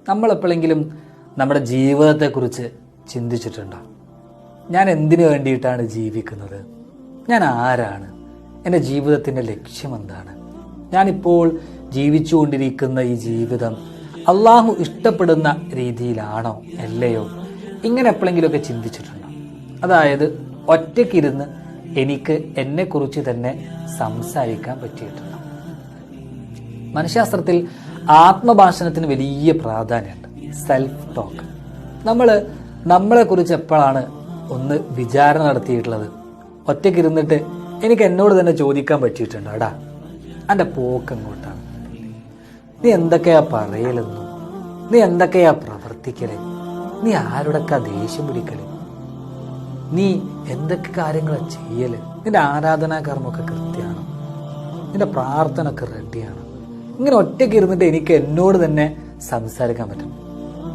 നമ്മളെപ്പോഴെങ്കിലും നമ്മുടെ ജീവിതത്തെക്കുറിച്ച് ചിന്തിച്ചിട്ടുണ്ടോ? ഞാൻ എന്തിനു വേണ്ടിയിട്ടാണ് ജീവിക്കുന്നത്? ഞാൻ ആരാണ്? എൻ്റെ ജീവിതത്തിൻ്റെ ലക്ഷ്യം എന്താണ്? ഞാനിപ്പോൾ ജീവിച്ചുകൊണ്ടിരിക്കുന്ന ഈ ജീവിതം അള്ളാഹു ഇഷ്ടപ്പെടുന്ന രീതിയിലാണോ അല്ലയോ? ഇങ്ങനെ എപ്പോഴെങ്കിലുമൊക്കെ ചിന്തിച്ചിട്ടുണ്ടോ? അതായത് ഒറ്റയ്ക്കിരുന്ന് എനിക്ക് എന്നെക്കുറിച്ച് തന്നെ സംസാരിക്കാൻ പറ്റിയിട്ടുണ്ടോ? മനഃശാസ്ത്രത്തിൽ ആത്മഭാഷണത്തിന് വലിയ പ്രാധാന്യമുണ്ട്. Self talk. നമ്മളെക്കുറിച്ച് എപ്പോഴാണ് ഒന്ന് വിചാരണ നടത്തിയിട്ടുള്ളത്? ഒറ്റയ്ക്കിരുന്നിട്ട് എനിക്ക് എന്നോട് തന്നെ ചോദിക്കാൻ പറ്റിയിട്ടുണ്ടോ? എടാ, എൻ്റെ പോക്ക് എങ്ങോട്ടാണ്? നീ എന്തൊക്കെയാ പറയലെന്നു? നീ എന്തൊക്കെയാ പ്രവർത്തിക്കല്? നീ ആരോടൊക്കെ ദേഷ്യം പിടിക്കല്? നീ എന്തൊക്കെ കാര്യങ്ങളാ ചെയ്യല്? നിന്റെ ആരാധനാകർമ്മമൊക്കെ കൃത്യമാണോ? നിന്റെ പ്രാർത്ഥന ഒക്കെ റെഡിയാണോ? ഇങ്ങനെ ഒറ്റയ്ക്ക് ഇരുന്നിട്ട് എനിക്ക് എന്നോട് തന്നെ സംസാരിക്കാൻ പറ്റും.